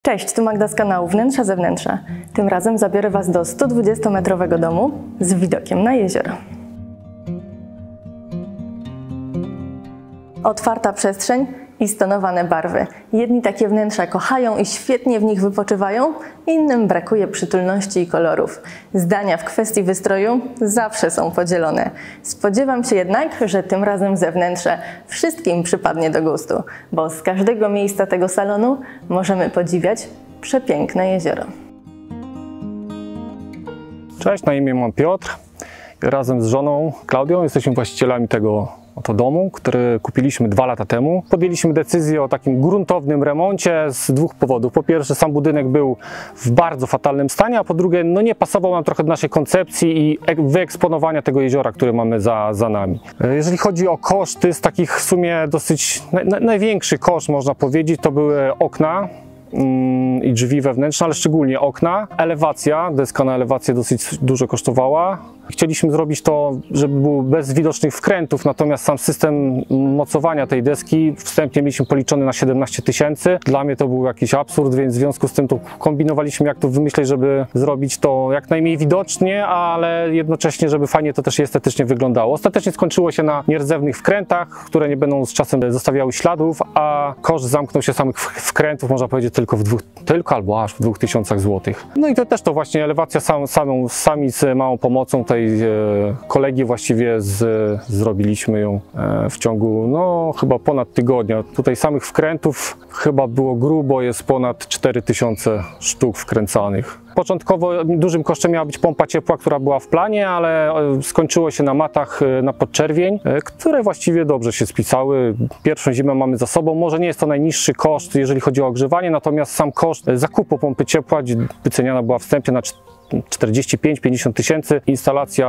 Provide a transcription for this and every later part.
Cześć, tu Magda z kanału Wnętrza Zewnętrza. Tym razem zabiorę Was do 120-metrowego domu z widokiem na jezioro. Otwarta przestrzeń i stonowane barwy. Jedni takie wnętrza kochają i świetnie w nich wypoczywają, innym brakuje przytulności i kolorów. Zdania w kwestii wystroju zawsze są podzielone. Spodziewam się jednak, że tym razem zewnętrze wszystkim przypadnie do gustu, bo z każdego miejsca tego salonu możemy podziwiać przepiękne jezioro. Cześć, na imię mam Piotr. Razem z żoną Klaudią jesteśmy właścicielami tego domu, który kupiliśmy 2 lata temu. Podjęliśmy decyzję o takim gruntownym remoncie z 2 powodów. Po pierwsze, sam budynek był w bardzo fatalnym stanie, a po drugie, nie pasował nam trochę do naszej koncepcji i wyeksponowania tego jeziora, które mamy za nami. Jeżeli chodzi o koszty, z takich w sumie dosyć największy koszt, można powiedzieć, to były okna i drzwi wewnętrzne, ale szczególnie okna. Elewacja, deska na elewację dosyć dużo kosztowała. Chcieliśmy zrobić to, żeby był bez widocznych wkrętów, natomiast sam system mocowania tej deski wstępnie mieliśmy policzony na 17 000. Dla mnie to był jakiś absurd, więc w związku z tym to kombinowaliśmy, jak to wymyśleć, żeby zrobić to jak najmniej widocznie, ale jednocześnie, żeby fajnie to też estetycznie wyglądało. Ostatecznie skończyło się na nierdzewnych wkrętach, które nie będą z czasem zostawiały śladów, a koszt zamknął się samych wkrętów, można powiedzieć, tylko albo aż w 2000 zł. No i to też to właśnie elewacja sami z małą pomocą tej kolegi właściwie zrobiliśmy ją w ciągu chyba ponad tygodnia. Tutaj samych wkrętów chyba było grubo, jest ponad 4000 sztuk wkręcanych. Początkowo dużym kosztem miała być pompa ciepła, która była w planie, ale skończyło się na matach na podczerwień, które właściwie dobrze się spisały. Pierwszą zimę mamy za sobą. Może nie jest to najniższy koszt, jeżeli chodzi o ogrzewanie, natomiast sam koszt zakupu pompy ciepła wyceniana była wstępnie na 45-50 tysięcy. Instalacja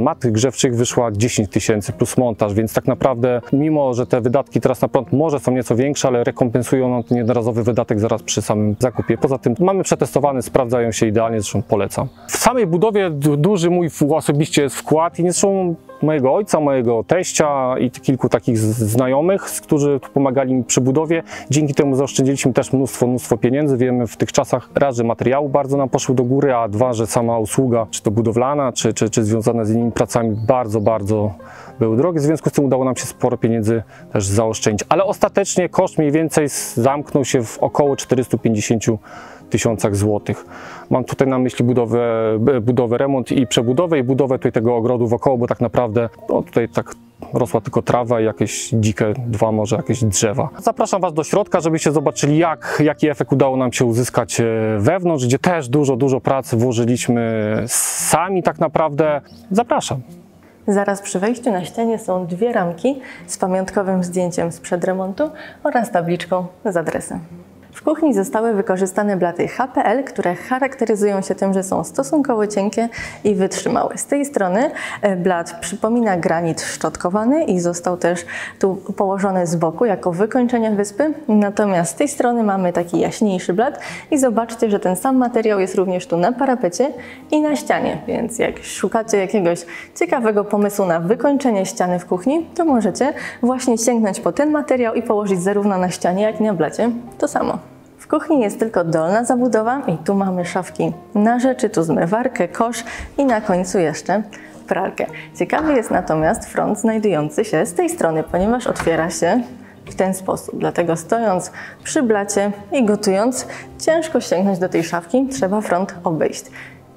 mat grzewczych wyszła 10 000 plus montaż, więc tak naprawdę, mimo że te wydatki teraz na prąd może są nieco większe, ale rekompensują nam ten jednorazowy wydatek zaraz przy samym zakupie. Poza tym mamy przetestowany, sprawdzają się idealnie, zresztą polecam. W samej budowie duży mój osobiście jest wkład i zresztą mojego ojca, mojego teścia i kilku takich znajomych, którzy pomagali mi przy budowie. Dzięki temu zaoszczędziliśmy też mnóstwo pieniędzy. Wiemy w tych czasach, raz, że materiału bardzo nam poszły do góry, a 2, że sama usługa, czy to budowlana, czy związana z innymi pracami, bardzo były drogie. W związku z tym udało nam się sporo pieniędzy też zaoszczędzić. Ale ostatecznie koszt mniej więcej zamknął się w około 450 000 złotych. Mam tutaj na myśli budowę, remont i przebudowę i budowę tutaj tego ogrodu wokoło, bo tak naprawdę tutaj tak rosła tylko trawa i jakieś dzikie może jakieś drzewa. Zapraszam Was do środka, żebyście zobaczyli, jaki efekt udało nam się uzyskać wewnątrz, gdzie też dużo pracy włożyliśmy sami tak naprawdę. Zapraszam. Zaraz przy wejściu na ścianie są 2 ramki z pamiątkowym zdjęciem sprzed remontu oraz tabliczką z adresem. W kuchni zostały wykorzystane blaty HPL, które charakteryzują się tym, że są stosunkowo cienkie i wytrzymałe. Z tej strony blat przypomina granit szczotkowany i został też tu położony z boku jako wykończenie wyspy. Natomiast z tej strony mamy taki jaśniejszy blat i zobaczcie, że ten sam materiał jest również tu na parapecie i na ścianie. Więc jak szukacie jakiegoś ciekawego pomysłu na wykończenie ściany w kuchni, to możecie właśnie sięgnąć po ten materiał i położyć zarówno na ścianie, jak i na blacie to samo. W kuchni jest tylko dolna zabudowa i tu mamy szafki na rzeczy, tu zmywarkę, kosz i na końcu jeszcze pralkę. Ciekawy jest natomiast front znajdujący się z tej strony, ponieważ otwiera się w ten sposób. Dlatego stojąc przy blacie i gotując, ciężko sięgnąć do tej szafki, trzeba front obejść.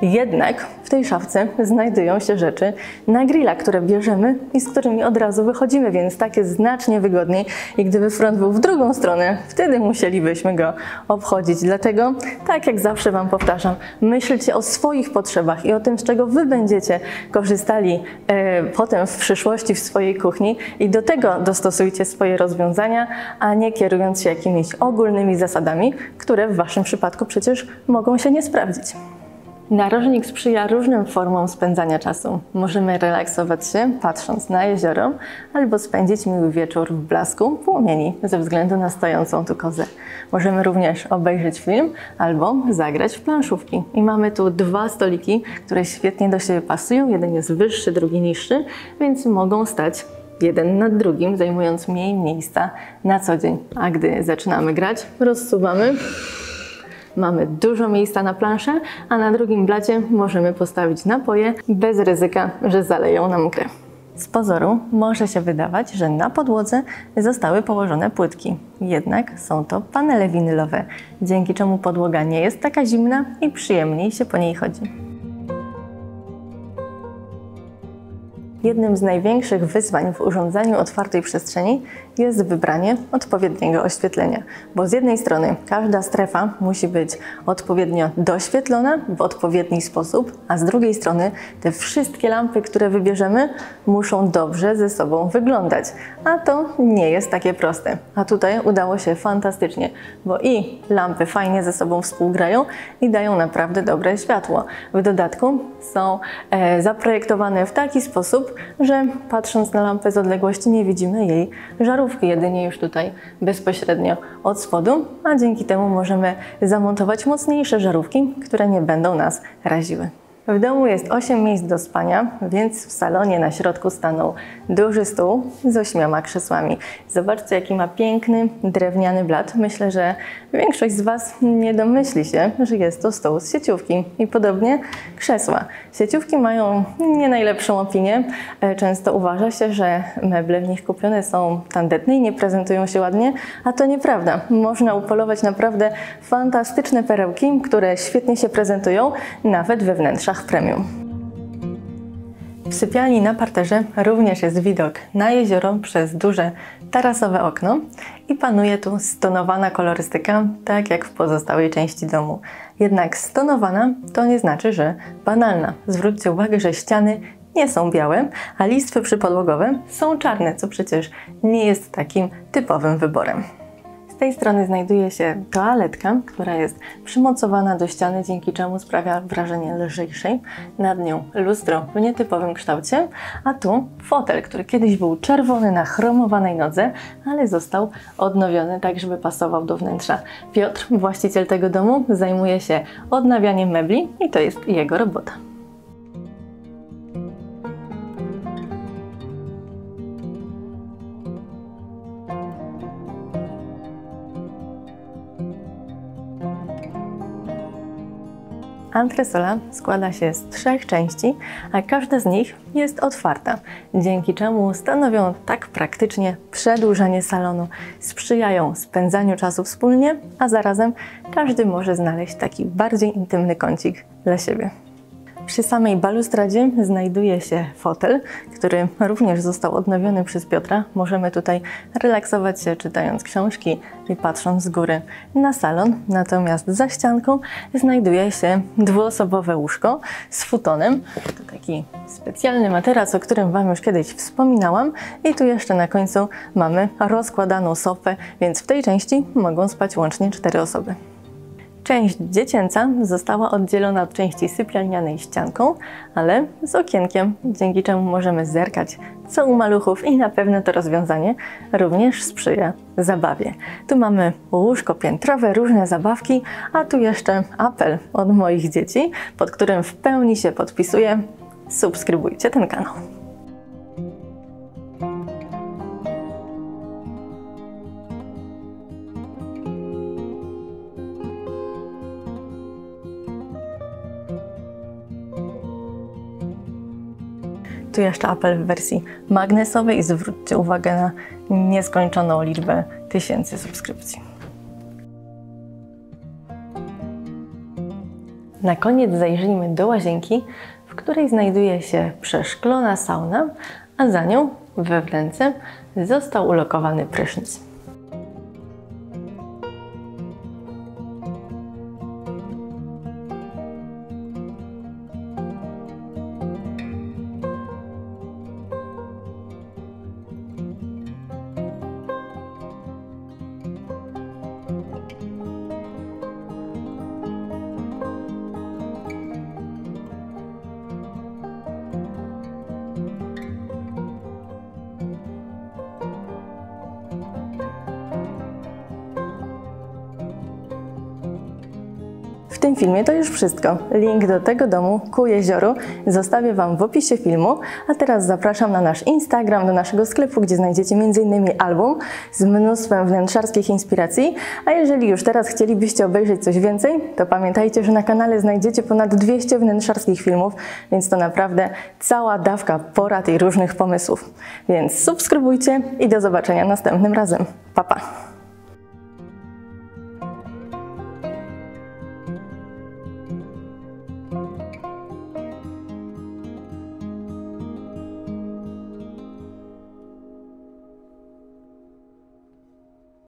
Jednak w tej szafce znajdują się rzeczy na grilla, które bierzemy i z którymi od razu wychodzimy, więc tak jest znacznie wygodniej. I gdyby front był w drugą stronę, wtedy musielibyśmy go obchodzić. Dlatego, tak jak zawsze Wam powtarzam, myślcie o swoich potrzebach i o tym, z czego Wy będziecie korzystali potem w przyszłości w swojej kuchni i do tego dostosujcie swoje rozwiązania, a nie kierując się jakimiś ogólnymi zasadami, które w Waszym przypadku przecież mogą się nie sprawdzić. Narożnik sprzyja różnym formom spędzania czasu. Możemy relaksować się patrząc na jezioro albo spędzić miły wieczór w blasku płomieni ze względu na stojącą tu kozę. Możemy również obejrzeć film albo zagrać w planszówki. I mamy tu 2 stoliki, które świetnie do siebie pasują. Jeden jest wyższy, drugi niższy, więc mogą stać jeden nad drugim, zajmując mniej miejsca na co dzień. A gdy zaczynamy grać, rozsuwamy mamy dużo miejsca na planszę, a na drugim blacie możemy postawić napoje bez ryzyka, że zaleją nam grę. Z pozoru może się wydawać, że na podłodze zostały położone płytki. Jednak są to panele winylowe, dzięki czemu podłoga nie jest taka zimna i przyjemniej się po niej chodzi. Jednym z największych wyzwań w urządzaniu otwartej przestrzeni jest wybranie odpowiedniego oświetlenia, bo z jednej strony każda strefa musi być odpowiednio doświetlona w odpowiedni sposób, a z drugiej strony te wszystkie lampy, które wybierzemy, muszą dobrze ze sobą wyglądać, a to nie jest takie proste. A tutaj udało się fantastycznie, bo i lampy fajnie ze sobą współgrają i dają naprawdę dobre światło. W dodatku są zaprojektowane w taki sposób, że patrząc na lampę z odległości nie widzimy jej żarówki, jedynie już tutaj bezpośrednio od spodu, a dzięki temu możemy zamontować mocniejsze żarówki, które nie będą nas raziły. W domu jest 8 miejsc do spania, więc w salonie na środku stanął duży stół z 8 krzesłami. Zobaczcie, jaki ma piękny, drewniany blat. Myślę, że większość z Was nie domyśli się, że jest to stół z sieciówki i podobnie krzesła. Sieciówki mają nie najlepszą opinię. Często uważa się, że meble w nich kupione są tandetne i nie prezentują się ładnie, a to nieprawda. Można upolować naprawdę fantastyczne perełki, które świetnie się prezentują, nawet we wnętrzach premium. W sypialni na parterze również jest widok na jezioro przez duże tarasowe okno i panuje tu stonowana kolorystyka, tak jak w pozostałej części domu. Jednak stonowana to nie znaczy, że banalna. Zwróćcie uwagę, że ściany nie są białe, a listwy przypodłogowe są czarne, co przecież nie jest takim typowym wyborem. Z tej strony znajduje się toaletka, która jest przymocowana do ściany, dzięki czemu sprawia wrażenie lżejszej. Nad nią lustro w nietypowym kształcie, a tu fotel, który kiedyś był czerwony na chromowanej nodze, ale został odnowiony tak, żeby pasował do wnętrza. Piotr, właściciel tego domu, zajmuje się odnawianiem mebli i to jest jego robota. Antresola składa się z 3 części, a każda z nich jest otwarta, dzięki czemu stanowią tak praktycznie przedłużenie salonu, sprzyjają spędzaniu czasu wspólnie, a zarazem każdy może znaleźć taki bardziej intymny kącik dla siebie. Przy samej balustradzie znajduje się fotel, który również został odnowiony przez Piotra. Możemy tutaj relaksować się czytając książki i patrząc z góry na salon. Natomiast za ścianką znajduje się dwuosobowe łóżko z futonem. To taki specjalny materac, o którym Wam już kiedyś wspominałam. I tu jeszcze na końcu mamy rozkładaną sofę, więc w tej części mogą spać łącznie 4 osoby. Część dziecięca została oddzielona od części sypialnianej ścianką, ale z okienkiem, dzięki czemu możemy zerkać, co u maluchów i na pewno to rozwiązanie również sprzyja zabawie. Tu mamy łóżko piętrowe, różne zabawki, a tu jeszcze apel od moich dzieci, pod którym w pełni się podpisuję. Subskrybujcie ten kanał. Tu jeszcze apel w wersji magnesowej i zwróćcie uwagę na nieskończoną liczbę tysięcy subskrypcji. Na koniec zajrzyjmy do łazienki, w której znajduje się przeszklona sauna, a za nią we wnęce został ulokowany prysznic. tym filmie to już wszystko. Link do tego domu ku jezioru zostawię Wam w opisie filmu, a teraz zapraszam na nasz Instagram, do naszego sklepu, gdzie znajdziecie m.in. album z mnóstwem wnętrzarskich inspiracji, a jeżeli już teraz chcielibyście obejrzeć coś więcej, to pamiętajcie, że na kanale znajdziecie ponad 200 wnętrzarskich filmów, więc to naprawdę cała dawka porad i różnych pomysłów. Więc subskrybujcie i do zobaczenia następnym razem. Pa, pa!